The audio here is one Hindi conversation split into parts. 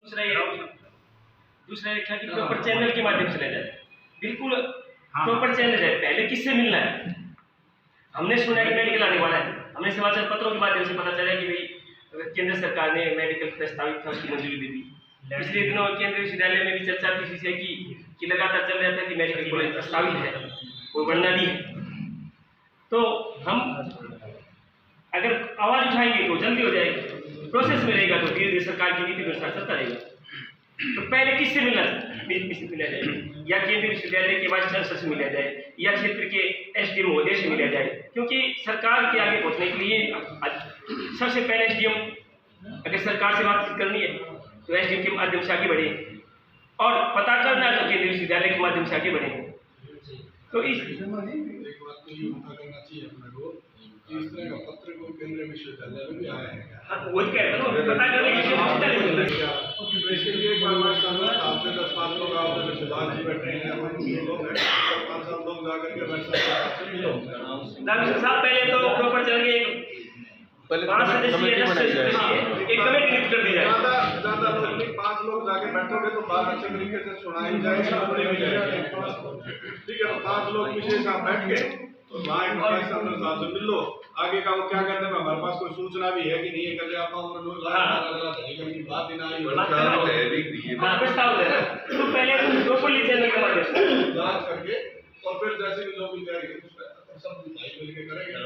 दूसरा ये रखा कि प्रॉपर चैनल के माध्यम से ले जाए, बिल्कुल प्रॉपर चैनल है। पहले किससे मिलना है? हमने सुना कि मेडिकल आने वाला है, हमने समाचार पत्रों के माध्यम से पता चला कि भाई केंद्र सरकार ने मेडिकल प्रस्तावित था, उसकी मंजूरी दे दी। पिछले दिनों केंद्रीय विश्वविद्यालय में भी चर्चा थी इस विषय की लगातार चल रहा था कि मेडिकल कॉलेज प्रस्तावित है, वो बनना भी है। तो हम अगर आवाज उठाएंगे तो जल्दी हो जाएगी, प्रोसेस में रहेगा तो धीरे धीरे सरकार की नीति के अनुसार चलता रहेगा। तो पहले किससे मिला जाए? या केंद्रीय विश्वविद्यालय के वाइस चांसलर से मिला जाए, या क्षेत्र के एसडीएम महोदय से मिला जाए, क्योंकि सरकार के आगे पहुंचने के लिए सबसे पहले एसडीएम, अगर सरकार से बातचीत करनी है तो एसडीएम के माध्यम से आगे बढ़े, और पता करना है तो केंद्रीय विश्वविद्यालय के माध्यम से आगे बढ़े। तो इस इस तरह का पत्र को केंद्रीय विश्वविद्यालय में भी आया है। हाँ, वही कह रहा हूँ, पता करने के लिए इसके लिए 10-5 लोग आओगे, सुभाष जी बैठे हैं, लोग 5-7 लोग जाकर के पहले तो प्रॉपर चल गए, एक कमेटी नियुक्त कर दी जाए। ज्यादा लोग नहीं, 5 लोग जाके बैठोगे तो बात अच्छे तरीके से सुनाई जाएगी। ठीक है, 5 लोग पीछे साथ बैठ के तो वहाँ साहब से मिल लो। आगे का वो क्या कहते हैं, हमारे पास कोई सूचना भी है कि नहीं है, करके आप बात ही ना आई तो पहले जांच करके और फिर जैसे भी लोग सब मिल के करेंगे।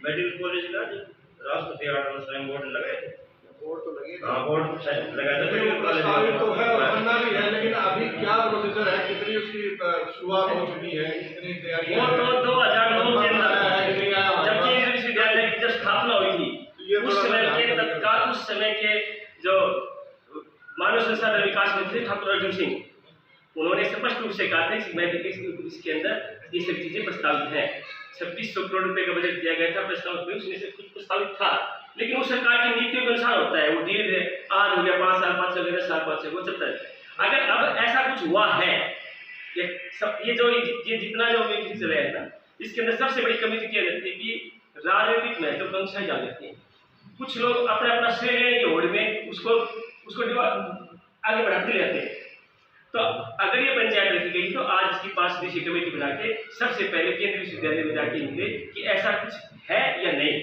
मेडिकल कॉलेज का राष्ट्रपति आर्डर बोर्ड लगाए, बोर्ड तो लगे, हाँ बोर्ड लगाया तो है और बनना भी है, लेकिन अभी क्या प्रोसीजर है, कितनी उसकी शुरुआत हो चुकी है, कितनी तैयारी है? वो तो 2009 के अंदर जब केंद्रीय विश्वविद्यालय की जब स्थापना हुई थी, उस समय के तत्काल उस समय के जो मानव संसाधन विकास मंत्री ठाकुर अर्जुन सिंह, उन्होंने स्पष्ट रूप से कहा था इसके अंदर ये सब चीजें प्रस्तावित हैं। 2600 करोड़ रुपए का बजट दिया गया था प्रस्तावित में, उसमें से कुछ प्रस्तावित था, लेकिन वो सरकार की नीतियों के अनुसार होता है, वो धीरे धीरे आज हो गया 5 साल 5 साल 10 साल 5 साल वो चलता है। अगर अब ऐसा कुछ हुआ है, ये जितना जो चल रहा है ना, इसके अंदर सबसे बड़ी कमी तो क्या रहती है कि राजनीतिक महत्वाकांक्षाएं जा जाती हैं। कुछ लोग अपना अपना श्रेय लेने की होड़ में उसको आगे बढ़ाते रहते हैं। तो अगर ये पंचायत रखी गई तो आज इसकी 5 सदस्यीय कमेटी बना के सबसे पहले केंद्रीय विश्वविद्यालय में जाके मिले कि ऐसा कुछ है या नहीं।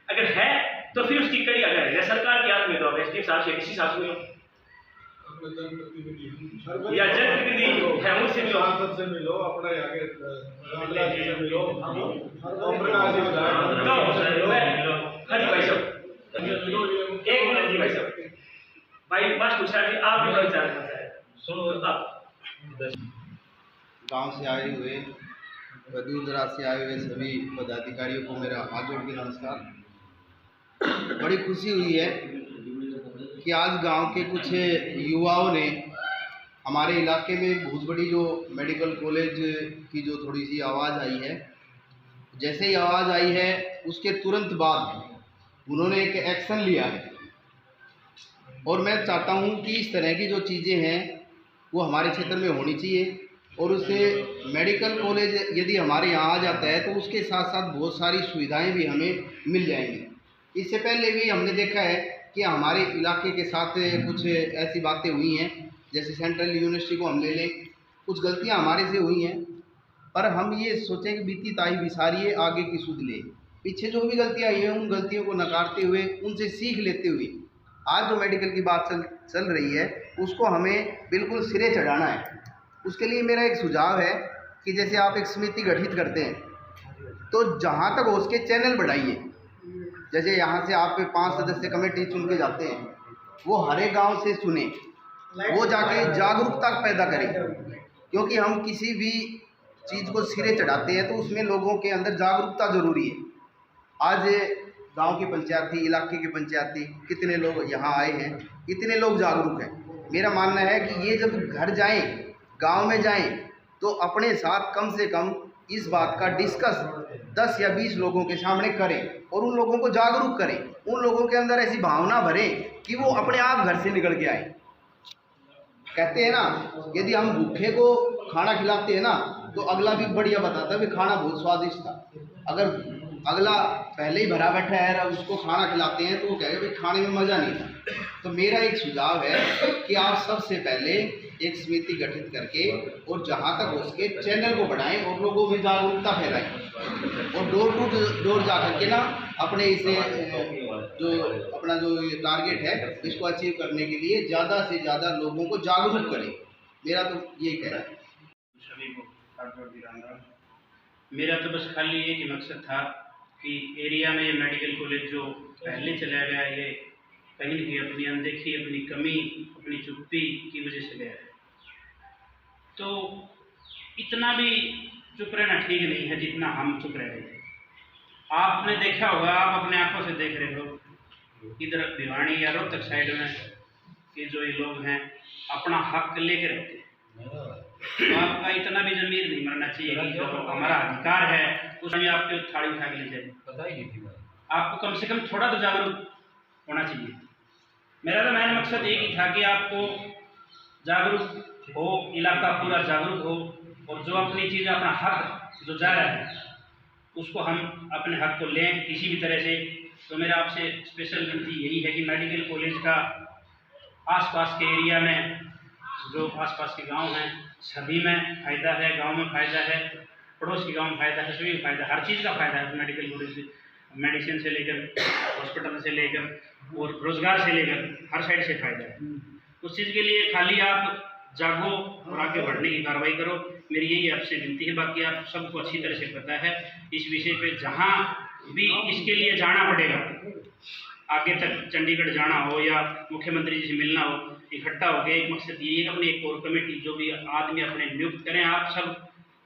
अगर है तो फिर उसकी कड़ी अगर है सरकार के हाथ में, तो एसडीएम साहब से किसी साहब से मिलो या जनप्रतिनिधि है उनसे मिलो, सांसद से मिलो, अपने आगे से मिलो, एक मिनट जी भाई साहब, भाई मास्टर साहब जी आप भी विचार करना चाहे सुनो। आप गांव से आए हुए दूर दराज से आए हुए सभी पदाधिकारियों को मेरा हाथ जोड़ के नमस्कार। बड़ी खुशी हुई है कि आज गांव के कुछ युवाओं ने हमारे इलाके में बहुत बड़ी जो मेडिकल कॉलेज की जो थोड़ी सी आवाज़ आई है, जैसे ही आवाज़ आई है उसके तुरंत बाद उन्होंने एक एक्शन लिया है। और मैं चाहता हूं कि इस तरह की जो चीज़ें हैं वो हमारे क्षेत्र में होनी चाहिए, और उससे मेडिकल कॉलेज यदि हमारे यहाँ आ जाता है तो उसके साथ साथ बहुत सारी सुविधाएं भी हमें मिल जाएंगी। इससे पहले भी हमने देखा है कि हमारे इलाके के साथ कुछ ऐसी बातें हुई हैं, जैसे सेंट्रल यूनिवर्सिटी को हम ले लें, कुछ गलतियां हमारे से हुई हैं, पर हम ये सोचें कि बीती ताई बिसारिए आगे की सुध ले। पीछे जो भी गलतियाँ हुई हैं उन गलतियों को नकारते हुए, उनसे सीख लेते हुए आज जो मेडिकल की बात चल रही है उसको हमें बिल्कुल सिरे चढ़ाना है। उसके लिए मेरा एक सुझाव है कि जैसे आप एक समिति गठित करते हैं तो जहाँ तक हो उसके चैनल बढ़ाइए। जैसे यहाँ से आप 5 सदस्य कमेटी चुन के जाते हैं, वो हर एक गाँव से चुने, वो जाके जागरूकता पैदा करें, क्योंकि हम किसी भी चीज़ को सिरे चढ़ाते हैं तो उसमें लोगों के अंदर जागरूकता ज़रूरी है। आज गांव की पंचायती, इलाके की पंचायती, कितने लोग यहाँ आए हैं, इतने लोग जागरूक हैं। मेरा मानना है कि ये जब घर जाएं, गांव में जाएं, तो अपने साथ कम से कम इस बात का डिस्कस 10 या 20 लोगों के सामने करें और उन लोगों को जागरूक करें, उन लोगों के अंदर ऐसी भावना भरें कि वो अपने आप घर से निकल के आए। कहते हैं ना, यदि हम भूखे को खाना खिलाते हैं ना तो अगला भी बढ़िया बताता है कि खाना बहुत स्वादिष्ट था। अगर अगला पहले ही भरा बैठा है और उसको खाना खिलाते हैं तो वो कहेगा भाई खाने में मज़ा नहीं था। तो मेरा एक सुझाव है कि आप सबसे पहले एक समिति गठित करके और जहाँ तक हो सके चैनल को बढ़ाएं और लोगों में जागरूकता फैलाएं और डोर टू डोर जा करके ना अपने इसे जो अपना जो ये टारगेट है इसको अचीव करने के लिए ज़्यादा से ज़्यादा लोगों को जागरूक करें। मेरा तो यही कहना है। सभी को हाथ जोड़ के राम राम। मेरा तो बस खाली एक ही मकसद था कि एरिया में मेडिकल कॉलेज जो पहले चलाया गया ये कहीं न कहीं अपनी अनदेखी, अपनी कमी, अपनी चुप्पी की वजह से गया है। तो इतना भी चुप रहना ठीक नहीं है जितना हम चुप रह रहे थे। आपने देखा होगा, आप अपने आंखों से देख रहे हो इधर भिवानी या रोहतक साइड में कि जो ये लोग हैं अपना हक लेके रहते हैं। तो आपका इतना भी जमीर नहीं मरना चाहिए कि जो हमारा अधिकार है उसमें आपके थाली उठा के ले जाए। पता ही नहीं थी आपको कम से कम थोड़ा तो जागरूक होना चाहिए। मेरा तो मेन मकसद एक ही था कि आपको जागरूक हो, इलाका पूरा जागरूक हो और जो अपनी चीज़ अपना हक जो जा रहा है उसको हम अपने हक को लें किसी भी तरह से। तो मेरा आपसे स्पेशल विनती यही है कि मेडिकल कॉलेज का आसपास के एरिया में जो आसपास के गांव हैं सभी में फ़ायदा है, गांव में फ़ायदा है, पड़ोस के गांव में फ़ायदा है, सभी में फ़ायदा, हर चीज़ का फ़ायदा है मेडिकल कॉलेज से। मेडिसिन से लेकर हॉस्पिटल से लेकर और रोज़गार से लेकर हर साइड से फ़ायदा है। उस चीज़ के लिए खाली आप जागो और आगे बढ़ने की कार्रवाई करो, मेरी यही आपसे विनती है। बाकी आप सबको अच्छी तरह से पता है इस विषय पे, जहाँ भी इसके लिए जाना पड़ेगा आगे तक, चंडीगढ़ जाना हो या मुख्यमंत्री जी से मिलना हो, इकट्ठा हो गए एक मकसद ये है अपनी एक कोर कमेटी जो भी आदमी अपने नियुक्त करें। आप सब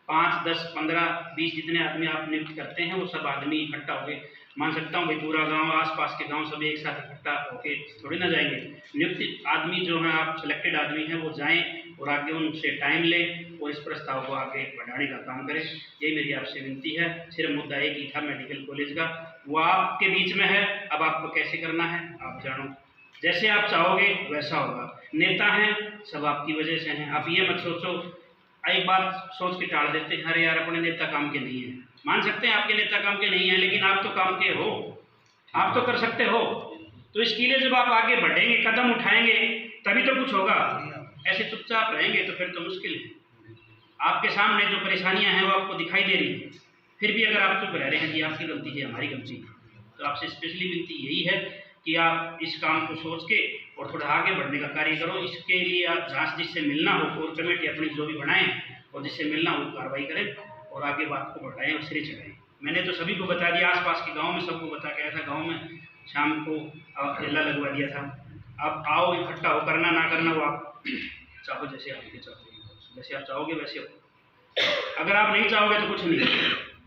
5, 10, 15, 20 जितने आदमी आप नियुक्त करते हैं वो सब आदमी इकट्ठा हो गए। मान सकता हूँ भाई पूरा गांव, आसपास के गांव सभी एक साथ इकट्ठा होके थोड़ी ना जाएंगे। नियुक्त आदमी जो हैं, आप सिलेक्टेड आदमी हैं, वो जाएं और आगे उनसे टाइम लें और इस प्रस्ताव को आगे बढ़ाने का काम करें। यही मेरी आपसे विनती है। सिर्फ मुद्दा एक ही था मेडिकल कॉलेज का, वो आपके बीच में है। अब आपको कैसे करना है आप जानो, जैसे आप चाहोगे वैसा होगा। नेता हैं सब आपकी वजह से हैं। आप ये मत सोचो, एक बात सोच के टाल देते हैं, अरे यार अपने नेता काम के नहीं है। मान सकते हैं आपके नेता काम के नहीं है, लेकिन आप तो काम के हो, आप तो कर सकते हो। तो इसके लिए जब आप आगे बढ़ेंगे, कदम उठाएंगे तभी तो कुछ होगा। ऐसे चुपचाप रहेंगे तो फिर तो मुश्किल है। आपके सामने जो परेशानियां हैं वो आपको दिखाई दे रही हैं, फिर भी अगर आप चुप रह रहे हैं कि आपकी गलती है, हमारी गलती है, तो आपसे स्पेशली विनती यही है कि आप इस काम को सोच के और थोड़ा आगे बढ़ने का कार्य करो। इसके लिए आप जहाँ जिससे मिलना हो, कोर कमेटी अपनी जो भी बनाएं और जिससे मिलना हो कार्रवाई करें और आगे बात को बढ़ाएं और सिरे चढ़ाएं। मैंने तो सभी को बता दिया, आसपास के गांव में सबको बता के आया था। गांव में शाम को ठेला लगवा दिया था। आप आओ, इकट्ठा हो, करना ना करना वो आप चाहो, जैसे आप चाहोगे, जैसे आप चाहोगे वैसे हो। अगर आप नहीं चाहोगे तो कुछ नहीं,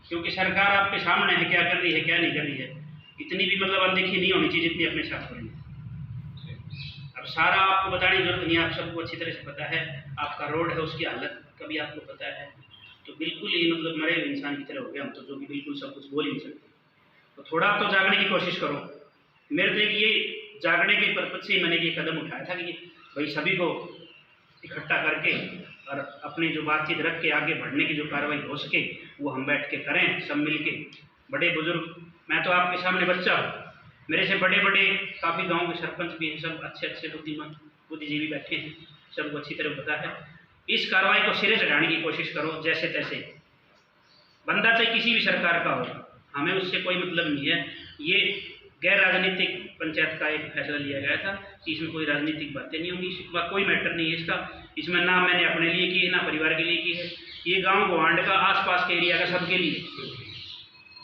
क्योंकि सरकार आपके सामने है, क्या कर रही है क्या नहीं कर रही है। इतनी भी मतलब अनदेखी नहीं होनी चाहिए जितनी अपने साथ हो रही है। अब सारा आपको बताने की जरूरत नहीं है, आप सबको अच्छी तरह से पता है। आपका रोड है उसकी हालत कभी आपको पता है, तो बिल्कुल ही मतलब मरे हुए इंसान की तरह हो गए हम तो, जो कि बिल्कुल सब कुछ बोल ही नहीं सकते। तो थोड़ा तो जागने की कोशिश करो। मेरे तो ये जागने के पर्पज से ही मैंने ये कदम उठाया था कि भाई सभी को इकट्ठा करके और अपनी जो बातचीत रख के आगे बढ़ने की जो कार्रवाई हो सके वो हम बैठ के करें सब मिल के। बड़े बुजुर्ग, मैं तो आपके सामने बच्चा हूँ, मेरे से बड़े बड़े काफ़ी गाँव के सरपंच भी हैं, सब अच्छे अच्छे बुद्धिमान बुद्धिजीवी बैठे हैं, सबको अच्छी तरह पता है। इस कार्रवाई को सिरे चढ़ाने की कोशिश करो जैसे तैसे। बंदा चाहे किसी भी सरकार का हो, हमें उससे कोई मतलब नहीं है। ये गैर राजनीतिक पंचायत का एक फैसला लिया गया था कि इसमें कोई राजनीतिक बातें नहीं होंगी, इसका कोई मैटर नहीं है इसका। इसमें ना मैंने अपने लिए की है ना परिवार के लिए की है, ये गाँव गोवांड का, आसपास के एरिया का, सबके लिए।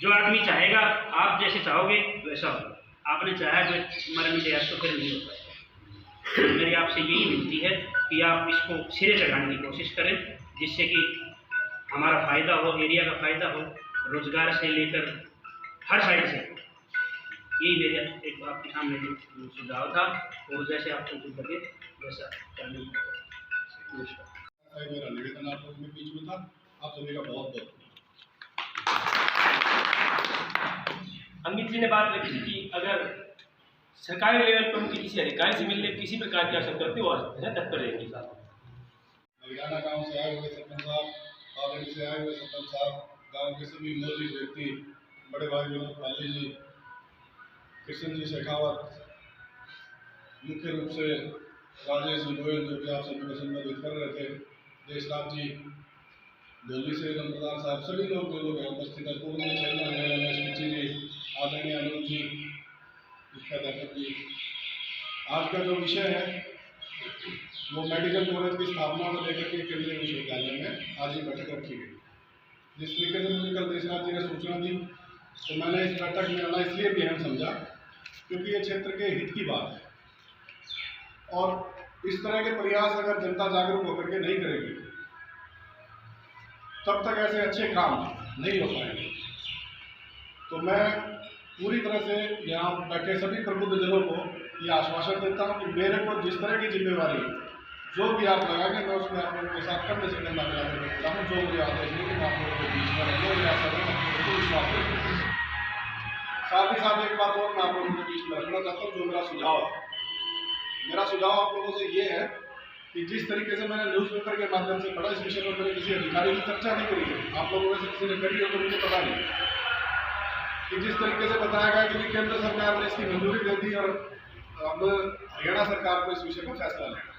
जो आदमी चाहेगा, आप जैसे चाहोगे वैसा होगा। आपने चाहा कि मरने दे तो फिर नहीं होता। मेरी आपसे यही विनती है कि आप इसको सिरे चढ़ाने की कोशिश करें, जिससे कि हमारा फ़ायदा हो, एरिया का फ़ायदा हो, रोज़गार से लेकर हर साइड से। यही मेरा एक आपके सामने जो सुझाव था, और जैसे आपको जो लगे वैसा करने की। मेरा निवेदन आप लोगों के बीच में था। आप सभी का बहुत बहुत अमित जी ने बात रखी कि अगर सरकारी लेवल पर उनके किसी अधिकारी से मिलने किसी प्रकार की आवश्यकता होती है वो तत्पर रहेंगे। नगराना गांव से आए हुए सरपंच साहब, पालड़ी से आए हुए सरपंच साहब, गांव के सभी मौजूद व्यक्ति, बड़े भाई विनोद पाली जी, कृष्ण जी शेखावत, मुख्य रूप से राजेश जी गोयल जो कि आप सभी को संबोधित कर रहे थे, देशराज जी, दिल्ली से नंबरदार साहब, सभी लोग जो लोग उपस्थित है, पूर्व में चेयरमैन है रमेश मिश्री जी, आदरणीय अनूप जी, विख्यात जी। आज का जो विषय है वो मेडिकल कॉलेज की स्थापना को लेकर के केंद्रीय विश्वविद्यालय में आज ही बैठक रखी गई। जिस तरीके से मुझे कल देशराज जी ने सूचना दी तो मैंने इस बैठक में आना इसलिए भी अहम समझा क्योंकि ये क्षेत्र के हित की बात है और इस तरह के प्रयास अगर जनता जागरूक होकर के नहीं करेगी तब तक ऐसे अच्छे काम नहीं हो पाएंगे। तो मैं पूरी तरह से यहाँ बैठे सभी प्रबुद्ध जनों को ये आश्वासन देता हूँ कि मेरे को जिस तरह की जिम्मेवारी जो भी आप लगाएंगे मैं उसमें आप लोगों के साथ करने से करना चाहता हूँ। जो मुझे आदेश देंगे मैं आप लोगों के बीच में रहूँगा, मेरा समय आपको विश्वास देंगे। साथ ही साथ एक बात और मैं आप लोगों के बीच में रखना चाहता हूँ, जो मेरा सुझाव है। मेरा सुझाव आप लोगों से ये है कि जिस तरीके से मैंने न्यूज़पेपर के माध्यम से पढ़ा, इस विषय पर मैंने किसी अधिकारी की चर्चा नहीं करी है, आप लोगों में से किसी ने करी हो तो मुझे पता नहीं, कि जिस तरीके से बताया गया कि केंद्र सरकार ने इसकी मंजूरी दे दी और अब हरियाणा सरकार को इस विषय पर फैसला लेना।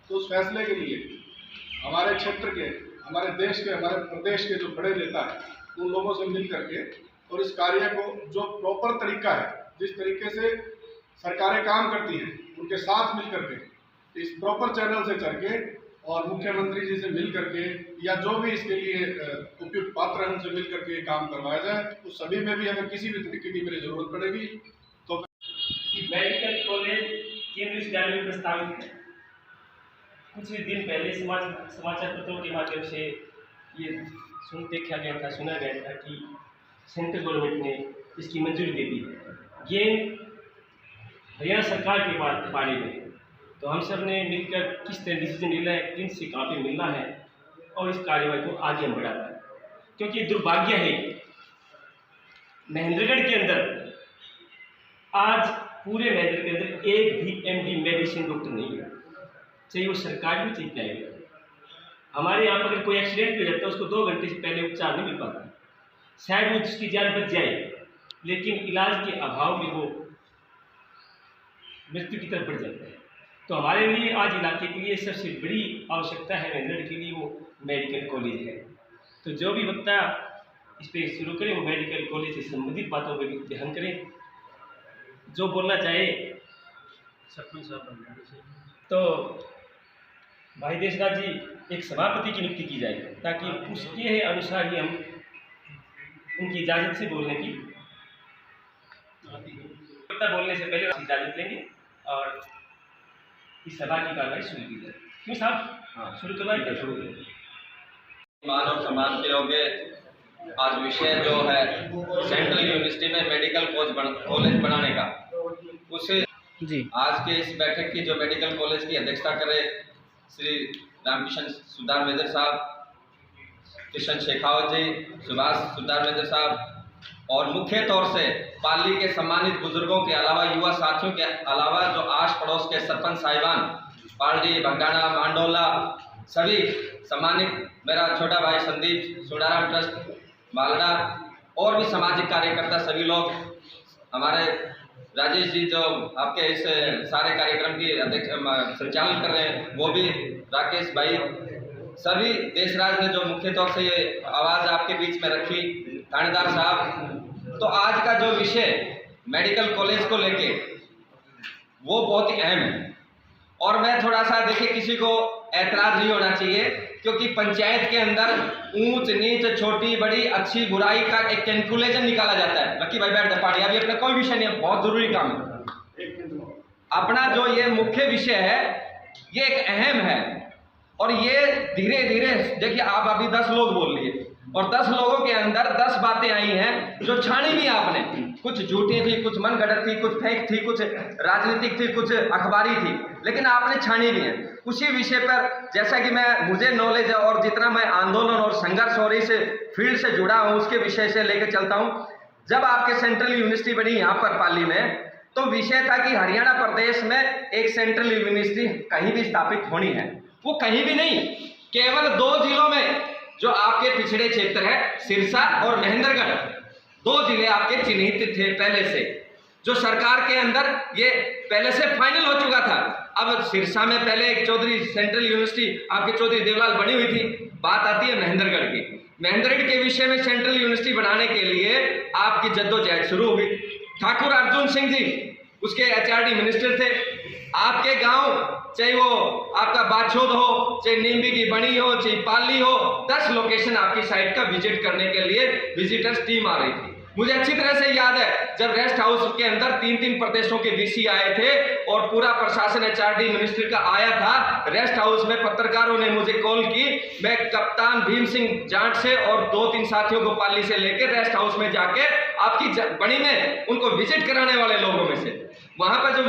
तो उस फैसले के लिए हमारे क्षेत्र के, हमारे देश के, हमारे प्रदेश के जो बड़े नेता हैं उन लोगों से मिल करके और इस कार्य को जो प्रॉपर तरीका है, जिस तरीके से सरकारें काम करती हैं उनके साथ मिल करके इस प्रॉपर चैनल से चल के और मुख्यमंत्री जी से मिल करके या जो भी इसके लिए उपयुक्त पात्र हैं उनसे मिल करके काम करवाया जाए। तो सभी में भी अगर किसी भी तरीके की मेरी जरूरत पड़ेगी तो मेडिकल कॉलेज केंद्रीय विश्वविद्यालय में प्रस्तावित है। कुछ दिन पहले समाचार पत्रों के माध्यम से ये देखा गया था, सुना गया था कि सेंट्रल गवर्नमेंट ने इसकी मंजूरी दे दी है। ये हरियाणा सरकार के बारे में तो हम सब ने मिलकर किस तरह डिसीजन मिला है, किन से कहाँ पे मिलना है और इस कार्यवाही को आगे हम बढ़ाना है। क्योंकि दुर्भाग्य है महेंद्रगढ़ के अंदर आज पूरे महेंद्र के अंदर एक भी एमडी मेडिसिन डॉक्टर नहीं है, चाहे वो सरकारी हो चाहे प्राइवेट। हमारे यहाँ पर अगर कोई एक्सीडेंट हो जाता है उसको 2 घंटे से पहले उपचार नहीं मिल पाता, शायद वो उसकी जान बच जाए लेकिन इलाज के अभाव में वो मृत्यु की तरफ बढ़ जाता है। तो हमारे लिए आज इलाके के लिए सबसे बड़ी आवश्यकता है महेंद्रगढ़ के लिए वो मेडिकल कॉलेज है। तो जो भी वक्ता इस पर शुरू करें वो मेडिकल कॉलेज से संबंधित बातों पर ध्यान करें, जो बोलना चाहे सरपंच साहब। तो भाई देशराज जी एक सभापति की नियुक्ति की जाए ताकि उसके अनुसार ही हम उनकी इजाज़त से बोलने की बोलने से पहले इजाज़त लेंगे और इस सभा की कार्रवाई शुरू की जाए। क्यों साहब? हाँ शुरू करवाइए। शुरू करें। मानव समाज के योग्य आज विषय जो है सेंट्रल यूनिवर्सिटी में मेडिकल कॉलेज बनाने का, उस जी आज के इस बैठक की जो मेडिकल कॉलेज की अध्यक्षता करे श्री रामकिशन सुधार मेजर साहब, कृष्ण शेखावत जी, सुभाष सुधार मेजर साहब और मुख्य तौर से पाली के सम्मानित बुजुर्गों के अलावा युवा साथियों के अलावा जो आस पड़ोस के सरपंच साहिबान पालडी, भंगाना, मांडोला, सभी सम्मानित मेरा छोटा भाई संदीप, सुनाराम ट्रस्ट बालड़ा और भी सामाजिक कार्यकर्ता सभी लोग, हमारे राजेश जी जो आपके इस सारे कार्यक्रम की अध्यक्ष संचालन कर रहे हैं, वो भी राकेश भाई, सभी देशराज ने जो मुख्य तौर से ये आवाज़ आपके बीच में रखी, थानेदार साहब। तो आज का जो विषय मेडिकल कॉलेज को लेके वो बहुत ही अहम है और मैं थोड़ा सा देखिए किसी को ऐतराज़ नहीं होना चाहिए क्योंकि पंचायत के अंदर ऊंच नीच, छोटी बड़ी, अच्छी बुराई का एक कैलकुलेशन निकाला जाता है। लकी भाई बैठ पार्टी अभी अपना कोई विषय नहीं है, बहुत जरूरी काम है। अपना जो ये मुख्य विषय है ये एक अहम है और ये धीरे धीरे देखिए आप अभी 10 लोग बोल लिए और 10 लोगों के अंदर 10 बातें आई हैं जो छानी भी आपने, कुछ झूठी थी, कुछ मन गढ़ंत थी, कुछ फेक थी, कुछ राजनीतिक थी, कुछ अखबारी थी, लेकिन आपने छानी भी है उसी विषय पर। जैसा कि मुझे नॉलेज है और जितना मैं आंदोलन और संघर्ष और इस फील्ड से जुड़ा हूँ उसके विषय से लेकर चलता हूँ। जब आपके सेंट्रल यूनिवर्सिटी बनी यहाँ पर पाली में तो विषय था कि हरियाणा प्रदेश में एक सेंट्रल यूनिवर्सिटी कहीं भी स्थापित होनी है। वो कहीं भी नहीं, केवल 2 जिलों में जो आपके पिछड़े क्षेत्र है सिरसा और महेंद्रगढ़, 2 जिले आपके चिन्हित थे पहले से, जो सरकार के अंदर ये पहले से फाइनल हो चुका था। अब सिरसा में पहले एक चौधरी सेंट्रल यूनिवर्सिटी आपके चौधरी देवलाल बनी हुई थी। बात आती है महेंद्रगढ़ की। महेंद्रगढ़ के विषय में सेंट्रल यूनिवर्सिटी बनाने के लिए आपकी जद्दोजहद शुरू हुई। ठाकुर अर्जुन सिंह जी उसके HRD मिनिस्टर थे। आपके गांव चाहे वो आपका बाछोद हो, चाहे नीमबी की बनी हो, चाहे पाली हो, 10 लोकेशन आपकी साइट का विजिट करने के लिए विजिटर्स टीम आ रही थी। मुझे अच्छी तरह से याद है जब रेस्ट हाउस के अंदर 3-3 प्रदेशों के VC आए थे और पूरा प्रशासन HRD मिनिस्टर का आया था। रेस्ट हाउस में पत्रकारों ने मुझे कॉल की, मैं कप्तान भीम सिंह जाट से और 2-3 साथियों को पाली से लेकर रेस्ट हाउस में जाके आपकी बणी में उनको विजिट कराने वाले लोगों में से। वहां पर जो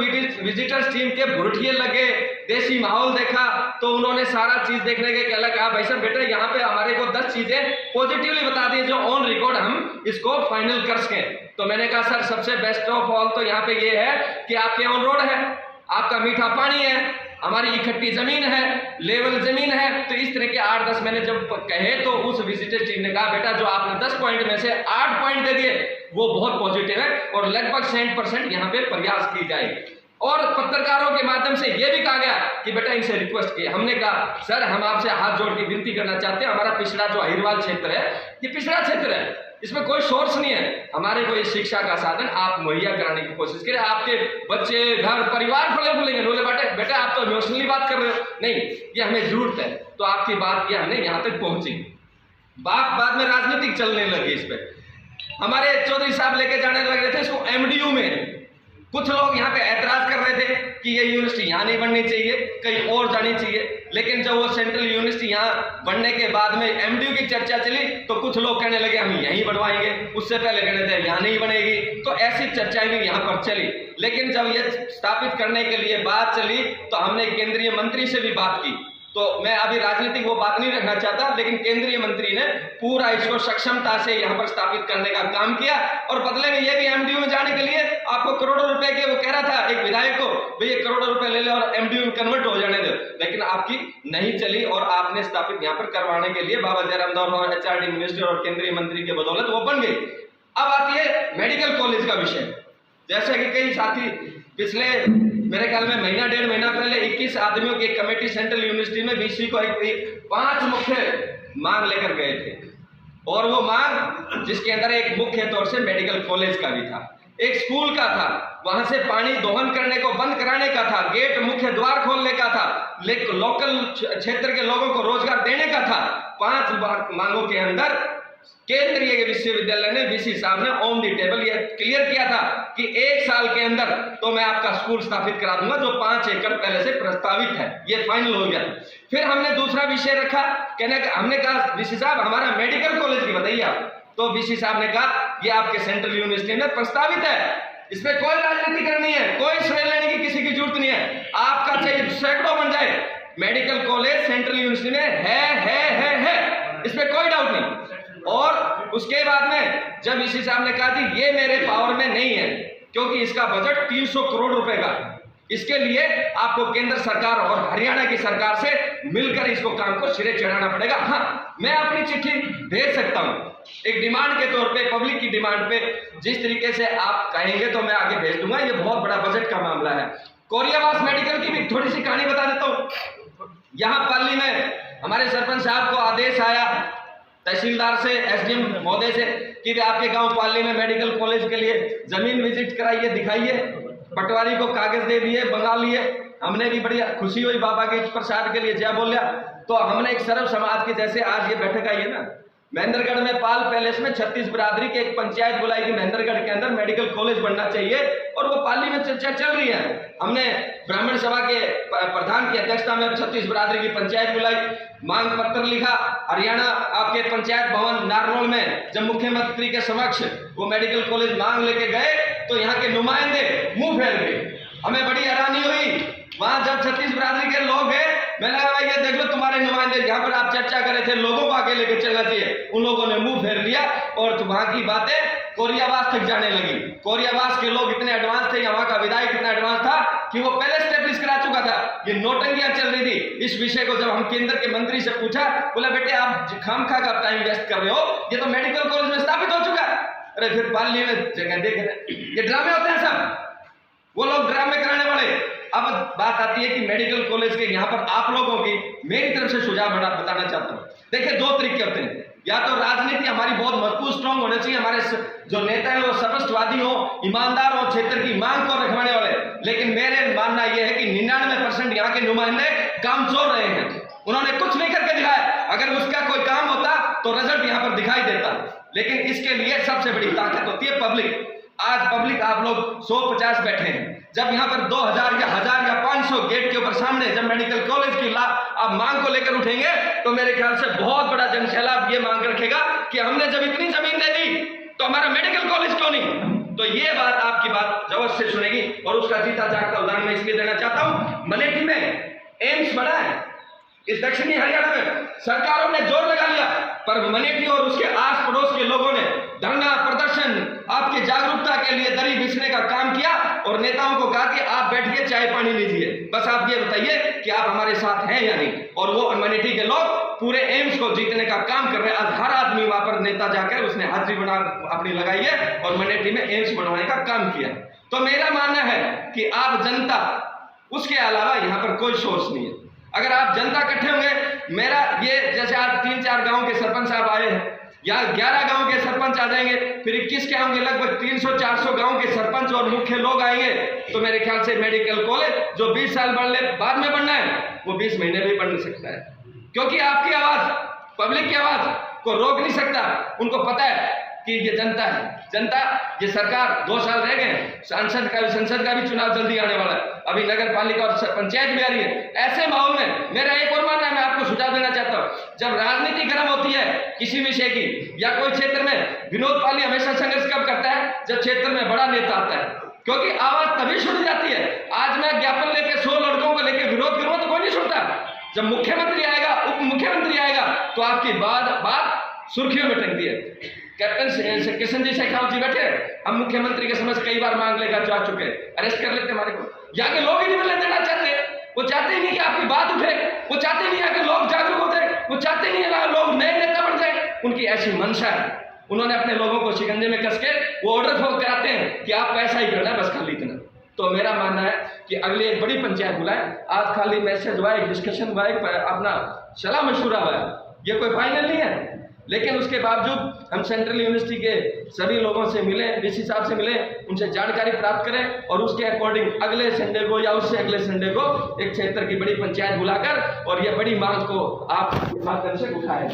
विजिटर्स टीम के बुरठिए लगे, देसी माहौल देखा, तो उन्होंने सारा चीज देखने के कहला कहा भाई साहब बेटा यहाँ पे हमारे को 10 चीजें पॉजिटिवली बता दी जो ऑन रिकॉर्ड हम इसको फाइनल कर सकें। तो मैंने कहा सर सबसे बेस्ट ऑफ ऑल तो यहाँ पे ये है कि आपके ऑन रोड है, आपका मीठा पानी है, हमारी इकट्ठी जमीन है, लेवल जमीन है। तो इस तरह के 8-10 मैंने जब कहे तो उस विजिटर टीम ने कहा बेटा जो आपने 10 पॉइंट में से 8 पॉइंट दे दिए वो बहुत पॉजिटिव है और लगभग 100% यहाँ पे प्रयास की जाएगी। और पत्रकारों के माध्यम से यह भी कहा गया कि बेटा इनसे रिक्वेस्ट की। हमने कहा सर हम आपसे हाथ जोड़ के विनती करना चाहते हैं, हमारा पिछड़ा जो अहिरवाल क्षेत्र है ये पिछड़ा क्षेत्र है, इसमें कोई सोर्स नहीं है, हमारे को ये शिक्षा का साधन आप मुहैया कराने की कोशिश करें। आपके बच्चे घर परिवार फले फूलेंगे, बोले बेटा आप तो इमोशनली बात कर रहे हो, नहीं ये हमें जरूरत है। तो आपकी बात ये हमने यहाँ तक पहुंची। बात बाद में राजनीतिक चलने लगी। इस पर हमारे चौधरी साहब लेके जाने लग रहे थे इसको MDU में। कुछ लोग यहाँ पे ऐतराज कर रहे थे कि ये यूनिवर्सिटी यहाँ नहीं बननी चाहिए, कहीं और जानी चाहिए। लेकिन जब वो सेंट्रल यूनिवर्सिटी यहाँ बनने के बाद में MDU की चर्चा चली तो कुछ लोग कहने लगे हम यहीं बनवाएंगे, उससे पहले कहने थे यहाँ नहीं बनेगी। तो ऐसी चर्चाएं भी यहाँ पर चली। लेकिन जब ये स्थापित करने के लिए बात चली तो हमने केंद्रीय मंत्री से भी बात की। तो मैं अभी राजनीतिक वो बात नहीं रखना चाहता, लेकिन केंद्रीय मंत्री ने पूरा इसको सक्षमता से यहाँ पर स्थापित करने का काम किया। और बदले में ये भी MDU में जाने के लिए आपको करोड़ों रुपए के, वो कह रहा था एक विधायक को भैया करोड़ों रुपए ले ले और MDU में कन्वर्ट हो जाने दो, लेकिन आपकी नहीं चली और आपने स्थापित यहाँ पर करवाने के लिए बाबा जयराम दौर और HRD मिनिस्टर और केंद्रीय मंत्री के बदौलत वो बन गई। अब आती है मेडिकल कॉलेज का विषय। जैसे कि कई साथी पिछले मेरे ख्याल में महीना 1.5 महीना पहले 21 आदमियों की कमेटी सेंट्रल यूनिवर्सिटी में VC को 5 मुख्य मांग लेकर गए थे। और वो मांग जिसके अंदर एक मुख्य तौर से मेडिकल कॉलेज का भी था, एक स्कूल का था, वहां से पानी दोहन करने को बंद कराने का था, गेट मुख्य द्वार खोलने का था, लेकिन लोकल क्षेत्र के लोगों को रोजगार देने का था। 5 मांगों के अंदर केंद्रीय विश्वविद्यालय ने VC साहब ने ऑन दी टेबल ये क्लियर किया था कि 1 साल के अंदर तो मैं आपका स्कूल स्थापित करा दूंगा जो 5 एकड़ पहले से प्रस्तावित है, ये फाइनल हो गया। फिर हमने दूसरा विषय रखा, हमने कहा VC साहब हमारा मेडिकल कॉलेज की बताइए आप। तो VC साहब ने कहा ये आपके सेंट्रल यूनिवर्सिटी में प्रस्तावित है, इसमें कोई राजनीति करनी है, कोई श्रेय लेने की किसी की जरूरत नहीं है, आपका चाहिए सैकड़ों बन जाए, मेडिकल कॉलेज सेंट्रल यूनिवर्सिटी में है, इसमें कोई डाउट नहीं। और उसके बाद में जब VC साहब ने कहा जी ये मेरे पावर में नहीं है क्योंकि इसका बजट 300 करोड़ रुपए का, इसके लिए आपको केंद्र सरकार और हरियाणा की सरकार से मिलकर इसको काम को सिरे चढ़ाना पड़ेगा। हाँ मैं अपनी चिट्ठी भेज सकता हूं एक डिमांड के तौर पे, पब्लिक की डिमांड पे, जिस तरीके से आप कहेंगे तो मैं आगे भेज दूंगा। ये बहुत बड़ा बजट का मामला है। कोरियावास मेडिकल की भी थोड़ी सी कहानी बता देता हूं। यहाँ पाली में हमारे सरपंच साहब को आदेश आया तहसीलदार से, SDM महोदय से कि आपके गांव पाली में मेडिकल कॉलेज के लिए जमीन विजिट कराइए, दिखाइए। पटवारी को कागज दे दिए, मंगा लिए। हमने भी बड़ी खुशी हुई बाबा के प्रसाद के लिए जय बोलिया। तो हमने एक सर्व समाज की, जैसे आज ये बैठक आई है ना, महेंद्रगढ़ में पाल पैलेस में 36 बिरादरी की एक पंचायत बुलाई थी, महेंद्रगढ़ के अंदर मेडिकल कॉलेज बनना चाहिए और वो पाली में चर्चा चल रही है। हमने ब्राह्मण सभा के प्रधान की अध्यक्षता में 36 बिरादरी की पंचायत बुलाई, मांग पत्र लिखा। हरियाणा आपके पंचायत भवन नारनौल में जब मुख्यमंत्री के समक्ष वो मेडिकल कॉलेज मांग लेके गए तो यहाँ के नुमाइंदे मुंह फेर गए। हमें बड़ी हैरानी हुई। वहां जब 36 बिरादरी के लोग गए, मैंने कहा ये देख लो तुम्हारे नुमाइंदे जहां पर आप चर्चा कर रहे थे लोगों को आगे लेके चलना चाहिए, उन लोगों ने मुंह फेर लिया और वहां की बातें कोरियावास तक जाने लगी। कोरियावास के लोग इतने एडवांस थे, वहां का विधायक इतना एडवांस था कि वो पहले स्टेब्लिश करा चुका था। ये नोटंकियां चल रही थी। इस विषय को जब हम केंद्र के मंत्री से पूछा, बोला बेटे आप खामखा का टाइम वेस्ट कर रहे हो, ये तो मेडिकल कॉलेज में स्थापित हो चुका है। अरे फिर पाली में जगह देख रहे, ये ड्रामे होते हैं सब, वो लोग ड्रामे कराने वाले। अब बात आती है कि मेडिकल कॉलेज के यहाँ पर आप लोगों की मेरी तरफ से सुझाव बताना चाहता हूँ। देखिए, दो तरीके होते हैं, या तो राजनीति हमारी बहुत मजबूत स्ट्रांग होनी चाहिए, हमारे जो नेता हैं वो स्पष्टवादी हो, ईमानदार हो, क्षेत्र की मांग को रखवाने वाले। लेकिन मेरे मानना यह है कि 99% यहाँ के नुमाइंदे कामचोर रहे हैं, उन्होंने कुछ नहीं करके दिखाया। अगर उसका कोई काम होता तो रिजल्ट यहाँ पर दिखाई देता, लेकिन इसके लिए सबसे बड़ी ताकत होती है पब्लिक। आज पब्लिक आप लोग 150 बैठे हैं, जब यहाँ पर 2000 या 1000 या 500 गेट के ऊपर सामने जब मेडिकल कॉलेज की आप मांग को लेकर उठेंगे तो मेरे ख्याल से बहुत बड़ा जनसैलाब ये मांग रखेगा कि हमने जब इतनी जमीन दे दी तो हमारा मेडिकल कॉलेज क्यों नहीं। तो ये बात आपकी बात जबरदस्त से सुनेगी। और उसका जीता जागता उदाहरण मैं इसलिए देना चाहता हूं, मलेठी में एम्स बना है, इस दक्षिणी हरियाणा में सरकारों ने जोर लगा लिया, पर मलेठी और उसके आस पड़ोस के लोगों ने धरना प्रदर्शन आपकी जागरूकता के लिए दरी बिछने का काम किया और नेताओं को कहा कि आप बैठिए, चाय पानी लीजिए, बस आप ये बताइए कि आप हमारे साथ हैं या नहीं। और वो मलेठी के लोग पूरे एम्स को जीतने का काम कर रहे हैं। आज हर आदमी वहां पर नेता जाकर उसने हाजिरी बना अपनी लगाई है और मलेठी में एम्स बनवाने का काम किया। तो मेरा मानना है कि आप जनता, उसके अलावा यहाँ पर कोई सोर्स नहीं है। अगर आप जनता इकट्ठे होंगे, मेरा ये जैसे आज 3-4 गांव के सरपंच साहब आए हैं, या 11 गांव के सरपंच आ जाएंगे, फिर 21 के होंगे, लगभग 300-400 गांव के सरपंच और मुख्य लोग आएंगे, तो मेरे ख्याल से मेडिकल कॉलेज जो 20 साल बाद में बनना है वो 20 महीने भी बन सकता है, क्योंकि आपकी आवाज, पब्लिक की आवाज को रोक नहीं सकता। उनको पता है कि ये जनता है, जनता, ये सरकार 2 साल रह गए, संसद का भी चुनाव जल्दी आने वाला है, अभी नगर पालिका और पंचायत भी आ रही है। ऐसे माहौल में मेरा एक और मानना है, मैं आपको सुझाव देना चाहता हूँ, जब राजनीति गर्म होती है किसी विषय की या कोई क्षेत्र में, विनोद पाली हमेशा संघर्ष कब करता है, जब क्षेत्र में बड़ा नेता आता है, क्योंकि आवाज तभी सुनी जाती है। आज मैं ज्ञापन लेके 100 लड़कों को लेकर विरोध करूँ तो कोई नहीं सुनता। जब मुख्यमंत्री आएगा, उप मुख्यमंत्री आएगा, तो आपकी बात सुर्खियों में टंगती है। कैप्टन किशन जी शेखावत जी बैठे, हम मुख्यमंत्री के समझ कई बार मांग लेकर जा चुके, अरेस्ट कर लेते हमारे को, यहाँ के लोग ही नहीं मिलने देना चाहते, वो चाहते ही नहीं कि आपकी बात उठे, वो चाहते नहीं है कि लोग जागरूक हो जाए, वो चाहते नहीं है लोग नए नेता बन जाए, उनकी ऐसी मंशा है। उन्होंने अपने लोगों को शिकंजे में कस के वो ऑर्डर फॉल कराते हैं कि आप पैसा ही करना है, बस खाली इतना। तो मेरा मानना है कि अगली एक बड़ी पंचायत बुलाए, आज खाली मैसेज हुआ, एक डिस्कशन हुआ, एक अपना सलाह मशूरा हुआ है, ये कोई फाइनल नहीं है, लेकिन उसके बावजूद हम सेंट्रल यूनिवर्सिटी के सभी लोगों से मिले, डीसी साहब से मिले, उनसे जानकारी प्राप्त करें और उसके अकॉर्डिंग अगले संडे को या उससे अगले संडे को एक क्षेत्र की बड़ी पंचायत बुलाकर और यह बड़ी मांग को आप माध्यम से उठाएं।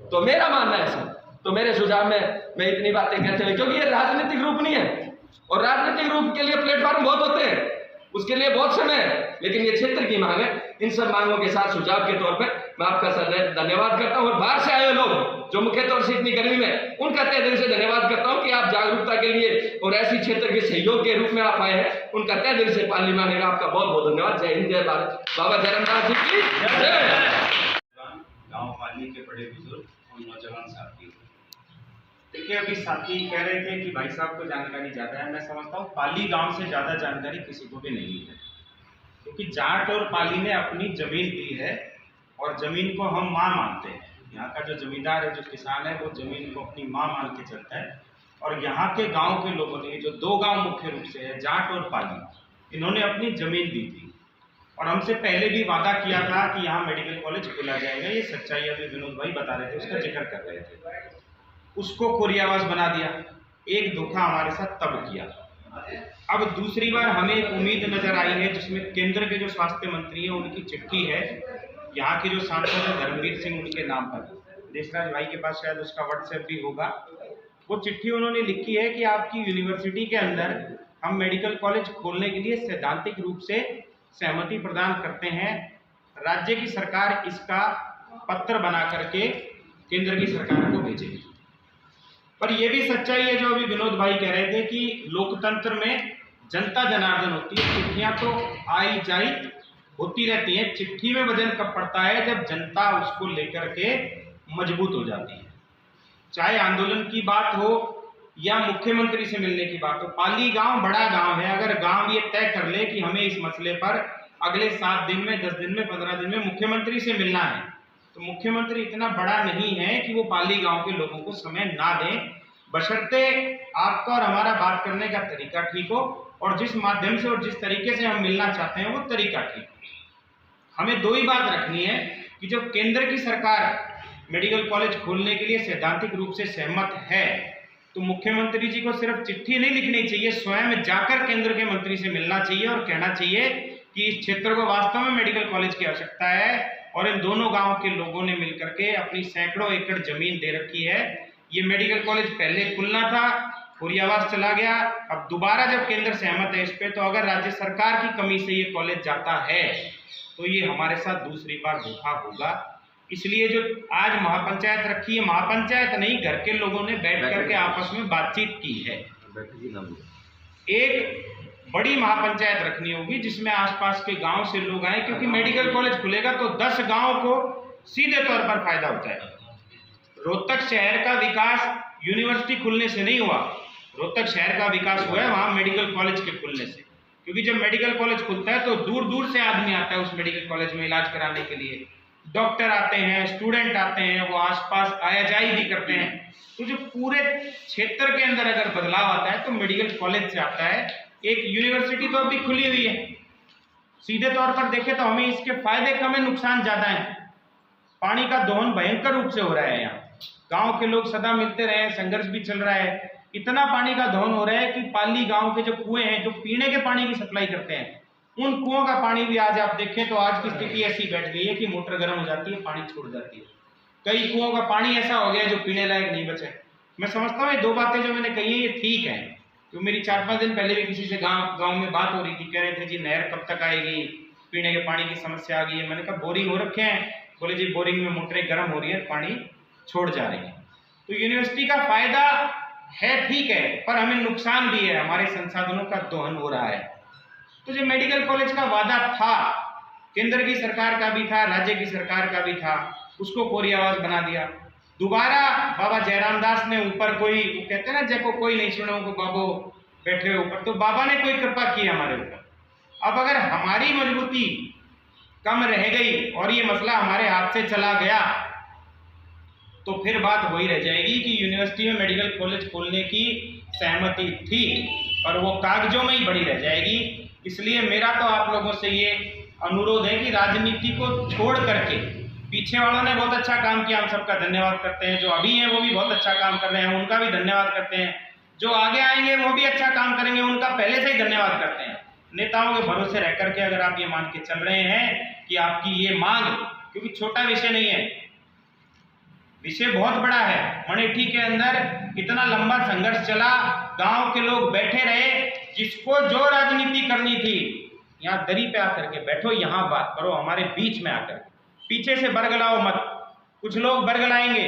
तो मेरा मानना है सर, तो मेरे सुझाव में मैं इतनी बातें कहते हुए, क्योंकि ये राजनीतिक रूप नहीं है और राजनीतिक रूप के लिए प्लेटफॉर्म बहुत होते हैं, उसके लिए बहुत समय है, लेकिन ये क्षेत्र की मांग है। इन सब मांगों के साथ सुझाव के तौर पर मैं आपका सर धन्यवाद करता हूं और बाहर से आए हुए लोग जो मुख्य तौर से इतनी गर्मी में, उनका तहे दिल से धन्यवाद करता हूं कि आप जागरूकता के लिए और ऐसी क्षेत्र के सहयोग के रूप में आप आए हैं, उनका तहे दिल से पाली मानेगा। आपका बहुत बहुत धन्यवाद। जय हिंद, जय भारत, बाबा जयरामदास जी की जय। गाँव पाली के बड़े बुजुर्ग और नौजवान साथी, देखिए अभी साथी कह रहे थे कि भाई साहब को जानकारी ज़्यादा है, मैं समझता हूँ पाली गांव से ज़्यादा जानकारी किसी को भी नहीं है, क्योंकि जाट और पाली ने अपनी ज़मीन दी है और ज़मीन को हम माँ मानते हैं। यहाँ का जो ज़मींदार है, जो किसान है, वो ज़मीन को अपनी माँ मान के चलता है। और यहाँ के गांव के लोगों ने, जो 2 गांव मुख्य रूप से है, जाट और पाली, इन्होंने अपनी ज़मीन दी थी और हमसे पहले भी वादा किया था कि यहाँ मेडिकल कॉलेज खोला जाएगा। ये सच्चाई अभी विनोद भाई बता रहे थे, उसका जिक्र कर रहे थे। उसको कोरियावास बना दिया, एक धोखा हमारे साथ तब किया। अब दूसरी बार हमें एक उम्मीद नजर आई है, जिसमें केंद्र के जो स्वास्थ्य मंत्री हैं उनकी चिट्ठी है, यहाँ के जो सांसद है धर्मवीर सिंह, उनके नाम पर, देशराज भाई के पास शायद उसका व्हाट्सएप भी होगा, वो चिट्ठी उन्होंने लिखी है कि आपकी यूनिवर्सिटी के अंदर हम मेडिकल कॉलेज खोलने के लिए सैद्धांतिक रूप से सहमति प्रदान करते हैं। राज्य की सरकार इसका पत्र बना करके केंद्र की सरकार को भेजेगी। पर यह भी सच्चाई है जो अभी विनोद भाई कह रहे थे कि लोकतंत्र में जनता जनार्दन होती है, चिट्ठियां तो आई जाई होती रहती हैं, चिट्ठी में वजन कब पड़ता है जब जनता उसको लेकर के मजबूत हो जाती है। चाहे आंदोलन की बात हो या मुख्यमंत्री से मिलने की बात हो, पाली गांव बड़ा गांव है, अगर गांव ये तय कर ले कि हमें इस मसले पर अगले 7 दिन में, 10 दिन में, 15 दिन में मुख्यमंत्री से मिलना है, तो मुख्यमंत्री इतना बड़ा नहीं है कि वो पाली गांव के लोगों को समय ना दें बशर्ते आपका और हमारा बात करने का तरीका ठीक हो और जिस माध्यम से और जिस तरीके से हम मिलना चाहते हैं वो तरीका ठीक हो। हमें दो ही बात रखनी है कि जब केंद्र की सरकार मेडिकल कॉलेज खोलने के लिए सैद्धांतिक रूप से सहमत है तो मुख्यमंत्री जी को सिर्फ चिट्ठी नहीं लिखनी चाहिए, स्वयं जाकर केंद्र के मंत्री से मिलना चाहिए और कहना चाहिए कि इस क्षेत्र को वास्तव में मेडिकल कॉलेज की आवश्यकता है और इन दोनों गांव के लोगों ने मिलकर के अपनी सैकड़ों एकड़ जमीन दे रखी है। ये मेडिकल कॉलेज पहले खुलना था, पूरी आवाज चला गया, अब दोबारा जब केंद्र सहमत है इस पे, तो अगर राज्य सरकार की कमी से ये कॉलेज जाता है तो ये हमारे साथ दूसरी बार धोखा होगा। इसलिए जो आज महापंचायत रखी है, महापंचायत नहीं, घर के लोगों ने बैठ करके आपस में बातचीत की है। एक बड़ी महापंचायत रखनी होगी जिसमें आसपास के गांव से लोग आए, क्योंकि मेडिकल कॉलेज खुलेगा तो 10 गांव को सीधे तौर पर फायदा होता है। रोहतक शहर का विकास यूनिवर्सिटी खुलने से नहीं हुआ, रोहतक शहर का विकास हुआ है वहां मेडिकल कॉलेज के खुलने से, क्योंकि जब मेडिकल कॉलेज खुलता है तो दूर दूर से आदमी आता है उस मेडिकल कॉलेज में इलाज कराने के लिए, डॉक्टर आते हैं, स्टूडेंट आते हैं, वो आसपास आया जाई भी करते हैं। तो जो पूरे क्षेत्र के अंदर अगर बदलाव आता है तो मेडिकल कॉलेज से आता है। एक यूनिवर्सिटी तो अभी खुली हुई है, सीधे तौर पर देखें तो हमें इसके फायदे कम है, नुकसान ज्यादा है। पानी का दोहन भयंकर रूप से हो रहा है, यहाँ गांव के लोग सदा मिलते रहे, संघर्ष भी चल रहा है, इतना पानी का दोहन हो रहा है कि पाली गांव के जो कुएं हैं जो पीने के पानी की सप्लाई करते हैं, उन कुओं का पानी भी आज आप देखें तो आज की स्थिति ऐसी बैठ गई है कि मोटर गर्म हो जाती है, पानी छोड़ जाती है। कई कुओं का पानी ऐसा हो गया जो पीने लायक नहीं बचे। मैं समझता हूँ ये दो बातें जो मैंने कही है ये ठीक है। तो मेरी 4-5 दिन पहले भी किसी से गांव में बात हो रही थी, कह रहे थे जी नहर कब तक आएगी, पीने के पानी की समस्या आ गई है। मैंने कहा बोरिंग हो रखे हैं, बोले जी बोरिंग में मोटरें गर्म हो रही है, पानी छोड़ जा रही है। तो यूनिवर्सिटी का फायदा है ठीक है, पर हमें नुकसान भी है, हमारे संसाधनों का दोहन हो रहा है। तो जो मेडिकल कॉलेज का वादा था, केंद्र की सरकार का भी था, राज्य की सरकार का भी था, उसको कोरी आवाज बना दिया। दोबारा बाबा जयराम दास ने ऊपर कोई, वो कहते हैं ना जको कोई नहीं सुने उनको बाबो बैठे ऊपर, तो बाबा ने कोई कृपा की हमारे ऊपर। अब अगर हमारी मजबूती कम रह गई और ये मसला हमारे हाथ से चला गया तो फिर बात वही रह जाएगी कि यूनिवर्सिटी में मेडिकल कॉलेज खोलने की सहमति थी पर वो कागजों में ही बड़ी रह जाएगी। इसलिए मेरा तो आप लोगों से ये अनुरोध है कि राजनीति को छोड़ करके, पीछे वालों ने बहुत अच्छा काम किया, हम सबका धन्यवाद करते हैं, जो अभी हैं वो भी बहुत अच्छा काम कर रहे हैं, उनका भी धन्यवाद करते हैं, जो आगे आएंगे वो भी अच्छा काम करेंगे, उनका पहले से ही धन्यवाद करते हैं। नेताओं के भरोसे रह करके अगर आप ये मान के चल रहे हैं कि आपकी ये मांग, क्योंकि छोटा विषय नहीं है, विषय बहुत बड़ा है। मणिठी के अंदर इतना लंबा संघर्ष चला, गांव के लोग बैठे रहे, जिसको जो राजनीति करनी थी यहाँ दरी पे आकर के बैठो, यहाँ बात करो, हमारे बीच में आकर, पीछे से बरगलाओ मत। कुछ लोग बरगलाएंगे,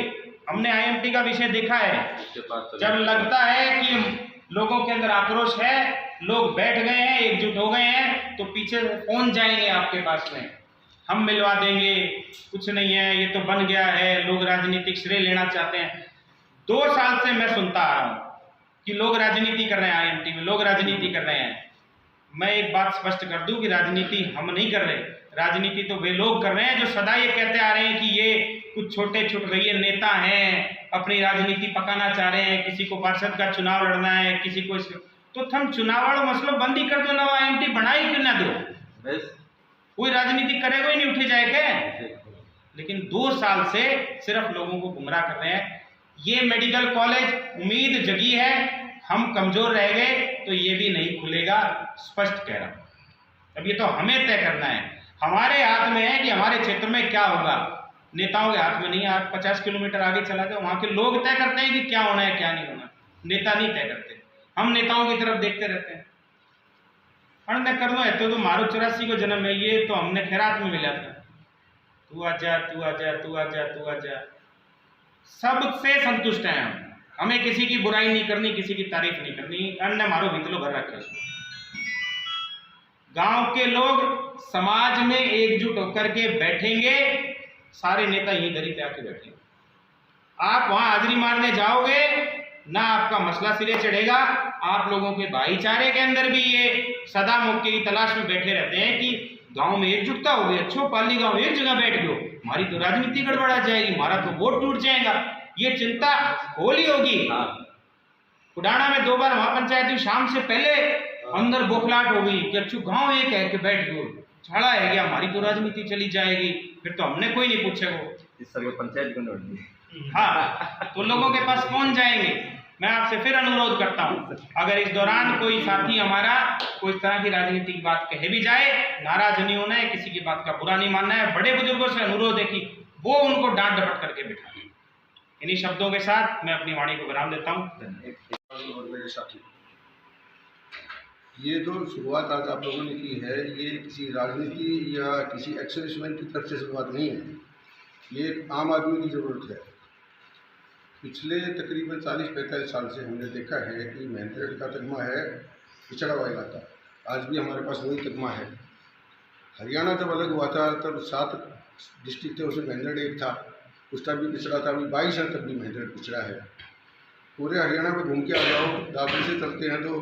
हमने आईएमटी का विषय देखा है, जब लगता है कि लोगों के अंदर आक्रोश है, लोग बैठ गए हैं, एकजुट हो गए हैं, तो पीछे फोन जाएंगे आपके पास में, हम मिलवा देंगे, कुछ नहीं है, ये तो बन गया है, लोग राजनीतिक श्रेय लेना चाहते हैं। 2 साल से मैं सुनता आ रहा हूं कि लोग राजनीति कर रहे हैं, आईएमटी में लोग राजनीति कर रहे हैं। मैं एक बात स्पष्ट कर दूं कि राजनीति हम नहीं कर रहे, राजनीति तो वे लोग कर रहे हैं जो सदा ये कहते आ रहे हैं कि ये कुछ छोटे छुटभैये नेता हैं, अपनी राजनीति पकाना चाह रहे हैं, किसी को पार्षद का चुनाव लड़ना है, किसी को तो हम चुनाव वाला मसला बंद ही कर दो ना, आईएमटी बनाई क्यों ना दो, कोई राजनीति करेगा ही नहीं, उठे जाएगा। लेकिन 2 साल से सिर्फ लोगों को गुमराह कर रहे हैं। ये मेडिकल कॉलेज उम्मीद जगी है, हम कमजोर रह गए तो ये भी नहीं खुलेगा, स्पष्ट कह रहा हूं। अब ये तो हमें तय करना है, हमारे हाथ में है कि हमारे क्षेत्र में क्या होगा, नेताओं के हाथ में नहीं है। आप 50 किलोमीटर आगे चला जाओ, वहां के लोग तय करते हैं कि क्या होना है क्या नहीं होना, नेता नहीं तय करते, हम नेताओं की तरफ देखते रहते हैं। अरे कर लो तो मारो 84 को जन्म है, ये तो हमने खैरात में मिला था, तू आजा तू आजा तू आजा तू आजा, सबसे संतुष्ट हैं हम, हमें किसी की बुराई नहीं करनी, किसी की तारीफ नहीं करनी, अन्य मारो भीतलो भर रखे। गांव के लोग समाज में एकजुट होकर के बैठेंगे, सारे नेता यही दरी पे आके बैठेंगे। आप वहां हाजिरी मारने जाओगे ना, आपका मसला सिरे चढ़ेगा। आप लोगों के भाईचारे के अंदर भी ये सदा मौके की तलाश में बैठे रहते हैं कि गांव में एकजुटता हो गई, अच्छो पाली गांव एक जगह बैठ गयो, हमारी तो राजनीति गड़बड़ा जाएगी, हमारा तो वोट टूट जाएगा, ये चिंता होली होगी। कुडाना में 2 बार महापंचायत हुई, शाम से पहले अंदर बौखलाहट हो गई कि अच्छू गांव एक है कि बैठ गयो छाड़ा है गया, हमारी तो राजनीति चली जाएगी, फिर तो हमने कोई नहीं पूछेगा इस तरह पंचायत को हाँ, तो लोगों के पास कौन जाएंगे। मैं आपसे फिर अनुरोध करता हूँ, अगर इस दौरान कोई साथी हमारा कोई तरह की राजनीति की बात कहे भी जाए, नाराज नहीं होना है, किसी की बात का बुरा नहीं मानना है। बड़े बुजुर्गों से अनुरोध है कि वो उनको डांट डपट करके बिठा दें। इन्हीं शब्दों के साथ मैं अपनी वाणी को विराम देता हूँ। और मेरे साथी, ये जो शुरुआत आज आप लोगों ने की है, ये किसी राजनीति या किसी एक्सर्विसमैन की तरफ से शुरुआत नहीं है, ये एक आम आदमी की ज़रूरत है। पिछले तकरीबन 40-45 साल से हमने देखा है कि मेहनतगढ़ का तगमा है पिछड़ा हुआ इलाका, आज भी हमारे पास वही तगमा है। हरियाणा जब अलग हुआ था तब 7 डिस्ट्रिक्ट थे, उसमें मेहनतगढ़ एक था, उस टाइम भी पिछड़ा था, अभी 22 साल तक भी मेहनतगढ़ पिछड़ा है। पूरे हरियाणा में घूम के आ जाओ, दादरी से चलते हैं तो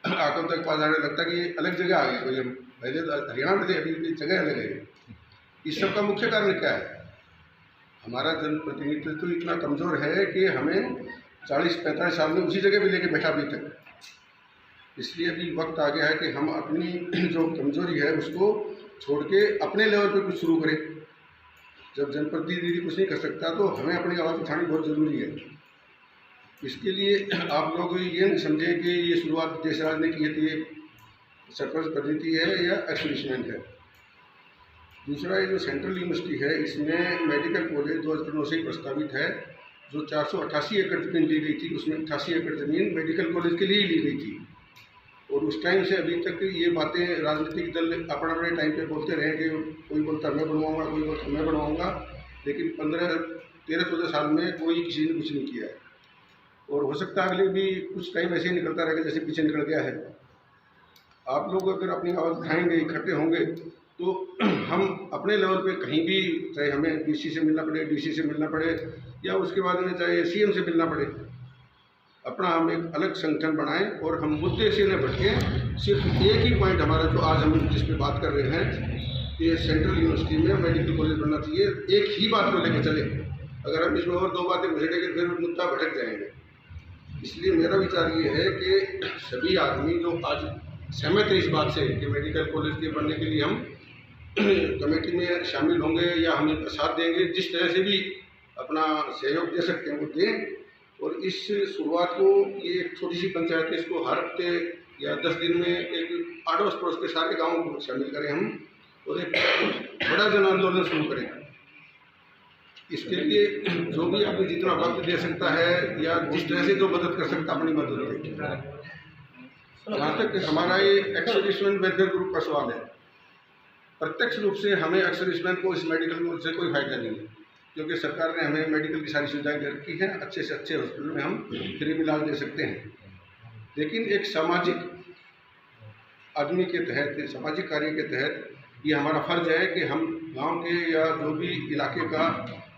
आंखों तक पास आने लगता कि ये अलग जगह आ गई कोई, हम पहले तो हरियाणा में थे, अभी जगह अलग है। इस सब का मुख्य कारण क्या है? हमारा जनप्रतिनिधित्व तो इतना कमज़ोर है कि हमें 40-45 साल में उसी जगह भी लेके बैठा अभी तक। इसलिए अभी वक्त आ गया है कि हम अपनी जो कमज़ोरी है उसको छोड़ के अपने लेवल पे कुछ शुरू करें। जब जनप्रतिनिधि कुछ नहीं कर सकता तो हमें अपनी आवाज़ उठानी बहुत ज़रूरी है। इसके लिए आप लोग ये नहीं समझे कि ये शुरुआत देशराज ने की है तो ये सरपंच पद्धति है या एक्सपेरिमेंट है। दूसरा, ये जो सेंट्रल यूनिवर्सिटी है इसमें मेडिकल कॉलेज 2009 से ही प्रस्तावित है। जो 488 एकड़ ज़मीन ली गई थी उसमें 88 एकड़ ज़मीन मेडिकल कॉलेज के लिए ही ली गई थी। और उस टाइम से अभी तक ये बातें राजनीतिक दल अपने अपने टाइम पे बोलते रहे कि कोई बोलता मैं बनवाऊँगा, कोई बोलता मैं बनवाऊँगा, लेकिन 13-14 साल में कोई किसी ने कुछ नहीं किया है। और हो सकता है अगले भी कुछ टाइम ऐसे ही निकलता रहेगा जैसे पीछे निकल गया है। आप लोग अगर अपनी आवाज़ उठाएंगे, इकट्ठे होंगे तो हम अपने लेवल पे कहीं भी, चाहे हमें डीसी से मिलना पड़े, डीसी से मिलना पड़े या उसके बाद में चाहे सीएम से मिलना पड़े, अपना हम एक अलग संगठन बनाएं और हम मुद्दे से न भटके। सिर्फ एक ही पॉइंट हमारा जो आज हम जिस पे बात कर रहे हैं कि सेंट्रल यूनिवर्सिटी में मेडिकल कॉलेज बनना चाहिए, एक ही बात को लेकर चले। अगर हम इसमें और 2 बातें घुसेड़ेंगे फिर मुद्दा भटक जाएंगे। इसलिए मेरा विचार ये है कि सभी आदमी जो आज सहमत है इस बात से कि मेडिकल कॉलेज के बनने के लिए हम कमेटी में शामिल होंगे या हम इनका साथ देंगे, जिस तरह से भी अपना सहयोग दे सकते हैं वो दें। और इस शुरुआत को, ये एक छोटी सी पंचायत है, इसको हर हफ्ते या 10 दिन में एक आड़ोस पड़ोस के सारे गाँवों को शामिल करें हम और एक बड़ा जन आंदोलन शुरू करें। इसके लिए जो भी आपने जितना वक्त दे सकता है या जिस तरह से जो मदद कर सकता है अपनी मदद दे। जहाँ तक हमारा ये एक्सर्विसमैन वेलफेयर ग्रुप का सवाल है, प्रत्यक्ष रूप से हमें एक्सर्विसमैन को इस मेडिकल कॉलेज से कोई फायदा नहीं है, क्योंकि सरकार ने हमें मेडिकल की सारी सुविधाएं दे रखी हैं। अच्छे से अच्छे हॉस्पिटल में हम फ्री में इलाज दे सकते हैं। लेकिन एक सामाजिक आदमी के तहत, सामाजिक कार्य के तहत ये हमारा फर्ज है कि हम गांव के या जो भी इलाके का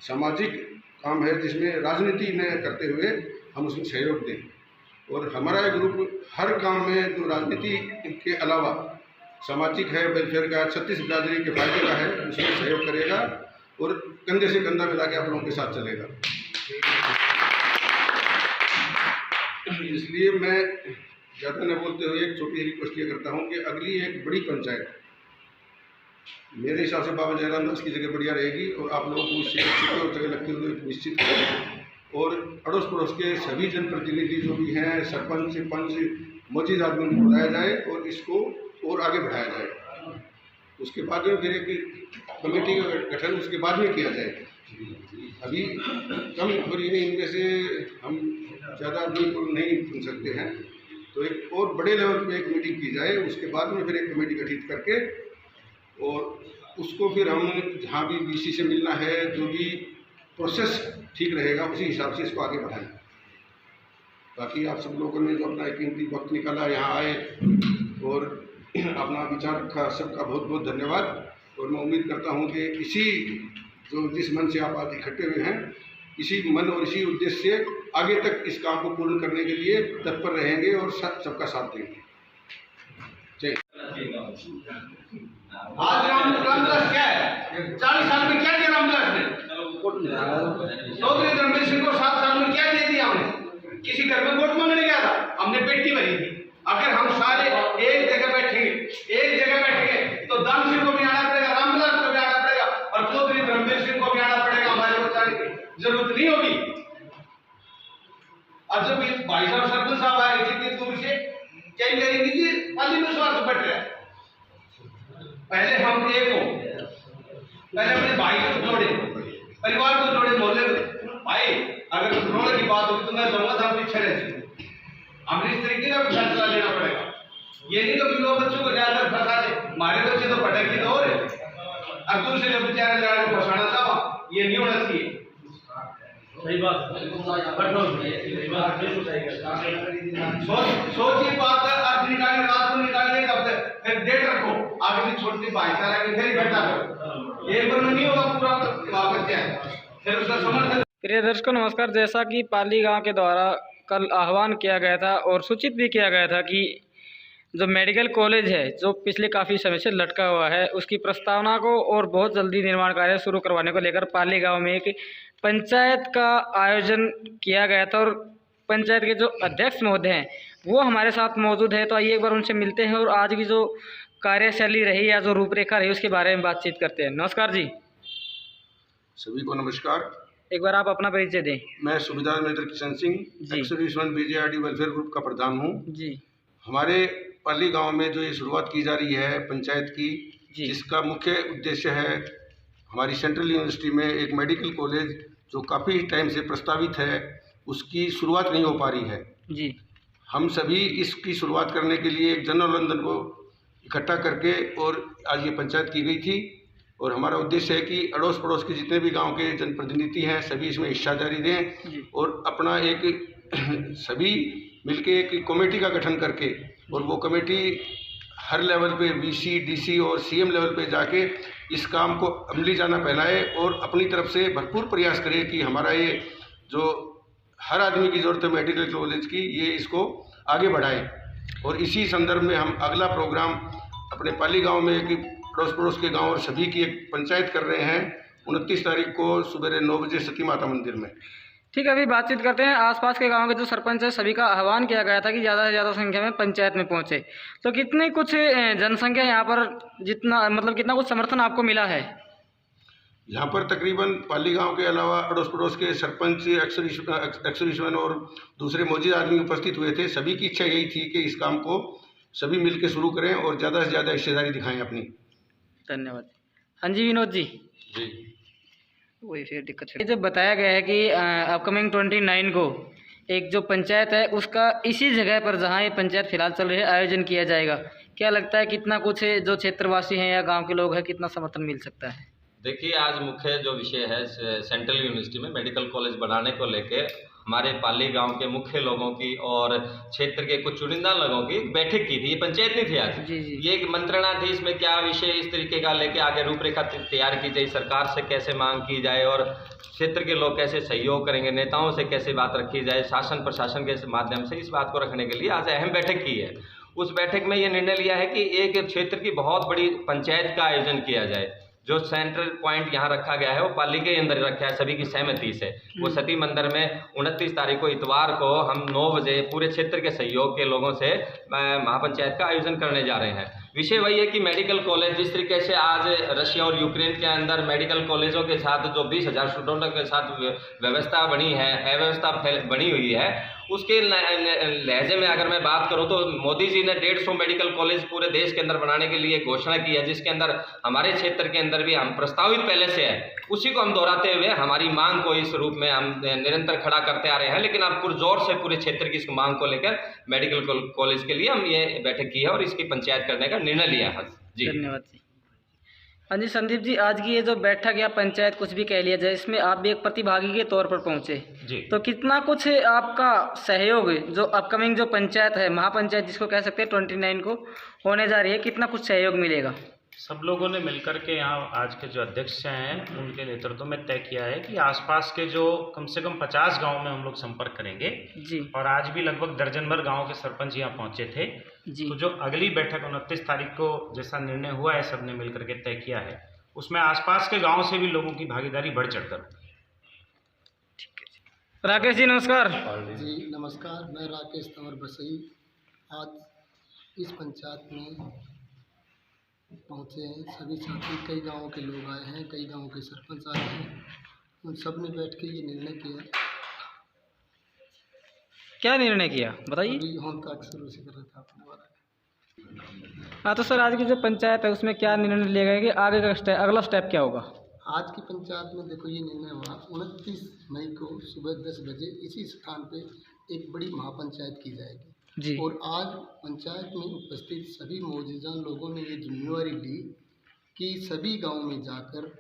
सामाजिक काम है जिसमें राजनीति न करते हुए हम उसमें सहयोग दें। और हमारा ये ग्रुप हर काम में जो राजनीति के अलावा सामाजिक है, वेलफेयर का, 36 बिरादरी के फायदे का है, उसमें सहयोग करेगा और कंधे से कंधा मिला के आप लोगों के साथ चलेगा। इसलिए मैं ज़्यादा न बोलते हुए एक छोटी रिक्वेस्ट ये करता हूँ कि अगली एक बड़ी पंचायत मेरे हिसाब से बाबा जयराम दास की जगह बढ़िया रहेगी और आप लोगों को उससे और जगह लगती हुई निश्चित है। और अड़ोस पड़ोस के सभी जनप्रतिनिधि जो भी हैं, सरपंच, पंच, मौजूद आदमियों को बुलाया जाए और इसको और आगे बढ़ाया जाए। उसके बाद में फिर एक कमेटी का गठन उसके बाद में किया जाए। अभी कम और इनमें से हम ज़्यादा आदमी को नहीं चुन सकते हैं, तो एक और बड़े लेवल पे एक मीटिंग की जाए। उसके बाद में फिर एक कमेटी गठित करके और उसको फिर हम जहाँ भी बीसी से मिलना है, जो भी प्रोसेस ठीक रहेगा उसी हिसाब से इसको आगे बढ़ाएं। बाकी आप सब लोगों ने जो अपना एक कीमती वक्त निकाला, यहाँ आए और अपना विचार रखा, सबका बहुत बहुत धन्यवाद। और मैं उम्मीद करता हूँ कि इसी जिस मन से आप आज इकट्ठे हुए हैं, इसी मन और इसी उद्देश्य से आगे तक इस काम को पूर्ण करने के लिए तत्पर रहेंगे और सबका साथ देंगे। जय। आज रामदास क्या है? 40 साल में क्या दिया रामदास ने? चौधरी धर्मवीर सिंह को 7 साल में क्या दे दिया हमने? किसी घर में वोट मांगने गया था, हमने पेटी भरी थी। अगर हम सारे एक जगह बैठेंगे तो दान सिंह को भी आना पड़ेगा, रामविलास को भी आना पड़ेगा और चौधरी धर्मवीर सिंह को भी आना पड़ेगा। हमारे को जाने की जरूरत नहीं होगी। और जब भाई साहब सरपंच साहब आए जितनी दूर से, क्या मेरी निजी पाली में स्वार्थ बट रहा है। पहले हम एक हो, पहले अपने भाई को जोड़े, परिवार को जोड़े, मोहल्ले को। भाई अगर रोने की बात होगी तो मैं कहूँगा था पीछे रह, हमें इस तरीके का फैसला लेना पड़ेगा। ये नहीं कभी लोग बच्चों को ज्यादा फंसा दे, हमारे बच्चे तो भटक की दौर है, अब दूसरे लोग बेचारे लड़ा को फंसाना चाहा, ये नहीं होना चाहिए। सही बात, सोचिए बात है, अर्थ निकालिए, रात को निकालिए, कब तक फिर डेट रखो, आगे भी छोटी भाईचारा की फिर इकट्ठा करो, एक बार में नहीं होगा पूरा वापस जाए, फिर उसका समर्थन। प्रिय दर्शकों नमस्कार। जैसा कि पाली गांव के द्वारा कल आह्वान किया गया था और सूचित भी किया गया था कि जो मेडिकल कॉलेज है जो पिछले काफ़ी समय से लटका हुआ है, उसकी प्रस्तावना को और बहुत जल्दी निर्माण कार्य शुरू करवाने को लेकर पाली गांव में एक पंचायत का आयोजन किया गया था और पंचायत के जो अध्यक्ष महोदय हैं वो हमारे साथ मौजूद है। तो आइए एक बार उनसे मिलते हैं और आज की जो कार्यशैली रही या जो रूपरेखा रही उसके बारे में बातचीत करते हैं। नमस्कार जी। सभी को नमस्कार। एक बार आप अपना परिचय दें। मैं subedar major Kishan Singh, ex-serviceman BJRD welfare group का प्रधान हूँ जी। हमारे पाली गांव में जो ये शुरुआत की जा रही है पंचायत की, जिसका मुख्य उद्देश्य है हमारी सेंट्रल यूनिवर्सिटी में एक मेडिकल कॉलेज जो काफ़ी टाइम से प्रस्तावित है, उसकी शुरुआत नहीं हो पा रही है जी। हम सभी इसकी शुरुआत करने के लिए एक जन आंदोलन को इकट्ठा करके और आज ये पंचायत की गई थी। और हमारा उद्देश्य है कि अड़ोस पड़ोस के जितने भी गांव के जनप्रतिनिधि हैं सभी इसमें हिस्सेदारी दें और अपना एक सभी मिलके एक कमेटी का गठन करके, और वो कमेटी हर लेवल पे वीसी, डीसी और सीएम लेवल पे जाके इस काम को अमली जाना फैलाए और अपनी तरफ से भरपूर प्रयास करे कि हमारा ये जो हर आदमी की ज़रूरत है मेडिकल कॉलेज की, ये इसको आगे बढ़ाएं। और इसी संदर्भ में हम अगला प्रोग्राम अपने पाली गांव में एक अड़ोस पड़ोस के गांव और सभी की एक पंचायत कर रहे हैं 29 तारीख को सुबह 9 बजे सती माता मंदिर में। ठीक है, अभी बातचीत करते हैं। आसपास के गांव के जो सरपंच है सभी का आह्वान किया गया था कि ज़्यादा से ज़्यादा संख्या में पंचायत में पहुंचे, तो कितनी कुछ जनसंख्या यहाँ पर जितना मतलब कितना कुछ समर्थन आपको मिला है? यहाँ पर तकरीबन पाली गांव के अलावा अड़ोस पड़ोस के सरपंच, एक्स-सर्विसमैन और दूसरे मौजूद आदमी उपस्थित हुए थे। सभी की इच्छा यही थी कि इस काम को सभी मिलकर शुरू करें और ज़्यादा से ज़्यादा हिस्सेदारी दिखाएं अपनी। धन्यवाद। हाँ जी विनोद जी। जी वही फिर दिक्कत है। जब बताया गया है कि अपकमिंग 29 को एक जो पंचायत है उसका इसी जगह पर जहाँ ये पंचायत फिलहाल चल रही है आयोजन किया जाएगा, क्या लगता है कितना कुछ जो क्षेत्रवासी हैं या गांव के लोग हैं कितना समर्थन मिल सकता है? देखिए, आज मुख्य जो विषय है सेंट्रल यूनिवर्सिटी में मेडिकल कॉलेज बनाने को लेके हमारे पाली गांव के मुख्य लोगों की और क्षेत्र के कुछ चुनिंदा लोगों की बैठक की थी। ये पंचायत नहीं थी आज, ये एक मंत्रणा थी। इसमें क्या विषय इस तरीके का लेके आगे रूपरेखा तैयार की जाए, सरकार से कैसे मांग की जाए और क्षेत्र के लोग कैसे सहयोग करेंगे, नेताओं से कैसे बात रखी जाए, शासन प्रशासन के माध्यम से इस बात को रखने के लिए आज अहम बैठक की है। उस बैठक में ये निर्णय लिया है कि एक क्षेत्र की बहुत बड़ी पंचायत का आयोजन किया जाए। जो सेंट्रल पॉइंट यहाँ रखा गया है वो पाली के अंदर रखा है सभी की सहमति से। वो सती मंदिर में 29 तारीख को इतवार को हम 9 बजे पूरे क्षेत्र के सहयोग के लोगों से महापंचायत का आयोजन करने जा रहे हैं। विषय वही है कि मेडिकल कॉलेज जिस तरीके से आज रशिया और यूक्रेन के अंदर मेडिकल कॉलेजों के साथ जो 20,000 स्टूडेंटों के साथ व्यवस्था बनी है, अव्यवस्था बनी हुई है, उसके लहजे में अगर मैं बात करूं तो मोदी जी ने 150 मेडिकल कॉलेज पूरे देश के अंदर बनाने के लिए घोषणा की है, जिसके अंदर हमारे क्षेत्र के अंदर भी हम प्रस्तावित पहले से है। उसी को हम दोहराते हुए हमारी मांग को इस रूप में हम निरंतर खड़ा करते आ रहे हैं। लेकिन अब पुरजोर से पूरे क्षेत्र की इस मांग को लेकर मेडिकल कॉलेज के लिए हम ये बैठक की है और इसकी पंचायत करने का निर्णय लिया है जी। धन्यवाद जी। हाँ जी संदीप जी, आज की ये जो बैठक या पंचायत कुछ भी कह लिया जाए, इसमें आप भी एक प्रतिभागी के तौर पर पहुंचे जी। तो कितना कुछ आपका सहयोग जो अपकमिंग जो पंचायत है, महापंचायत जिसको कह सकते हैं 29 को होने जा रही है, कितना कुछ सहयोग मिलेगा? सब लोगों ने मिलकर के यहाँ आज के जो अध्यक्ष हैं उनके नेतृत्व में तय किया है कि आसपास के जो कम से कम 50 गांव में हम लोग संपर्क करेंगे जी। और आज भी लगभग दर्जन भर गाँव के सरपंच यहाँ पहुँचे थे जी। तो जो अगली बैठक 29 तारीख को जैसा निर्णय हुआ है सबने मिलकर के तय किया है, उसमें आसपास के गाँव से भी लोगों की भागीदारी बढ़ चढ़कर। राकेश जी नमस्कार। जी नमस्कार, मैं राकेश तंवर बसई आज इस पंचायत में पहुँचे हैं। सभी साथी कई गांवों के लोग आए हैं, कई गांवों के सरपंच आए हैं। उन सब ने बैठ के ये निर्णय किया। क्या निर्णय किया बताइए। अभी हम तक शुरू से कर रहे थे अपने वाला। हाँ तो सर आज की जो पंचायत है उसमें क्या निर्णय लिया गया कि आगे का अगला स्टेप क्या होगा? आज की पंचायत में देखो ये निर्णय हुआ 29 मई को सुबह 10 बजे इसी स्थान पे एक बड़ी महापंचायत की जाएगी जी। और आज पंचायत में उपस्थित सभी मौजूदा लोगों ने ये जिम्मेवारी ली कि सभी गांव में जाकर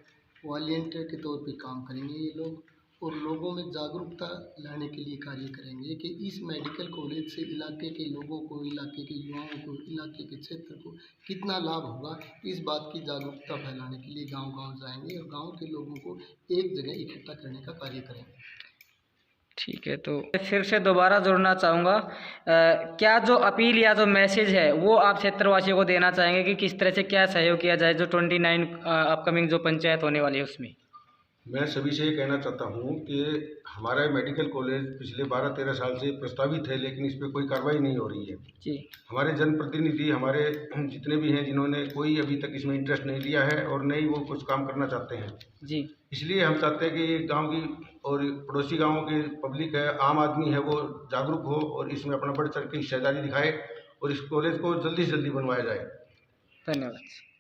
वॉलंटियर के तौर पे काम करेंगे ये लोग और लोगों में जागरूकता लाने के लिए कार्य करेंगे कि इस मेडिकल कॉलेज से इलाके के लोगों को, इलाके के युवाओं को, इलाके के क्षेत्र को कितना लाभ होगा, इस बात की जागरूकता फैलाने के लिए गांव-गांव जाएंगे और गांव के लोगों को एक जगह इकट्ठा करने का कार्य करेंगे। ठीक है, तो फिर से दोबारा जोड़ना चाहूँगा, क्या जो अपील या जो मैसेज है वो आप क्षेत्रवासियों को देना चाहेंगे कि किस तरह से क्या सहयोग किया जाए जो 29 अपकमिंग जो पंचायत होने वाली है उसमें? मैं सभी से ये कहना चाहता हूँ कि हमारा मेडिकल कॉलेज पिछले 12-13 साल से प्रस्तावित है, लेकिन इस पर कोई कार्रवाई नहीं हो रही है जी। हमारे जनप्रतिनिधि, हमारे जितने भी हैं, जिन्होंने कोई अभी तक इसमें इंटरेस्ट नहीं लिया है और न ही वो कुछ काम करना चाहते हैं जी। इसलिए हम चाहते हैं कि ये गांव की और पड़ोसी गाँवों की पब्लिक है, आम आदमी है, वो जागरूक हो और इसमें अपना बढ़ चढ़ के हिस्सेदारी दिखाए और इस कॉलेज को जल्दी से जल्दी बनवाया जाए। धन्यवाद।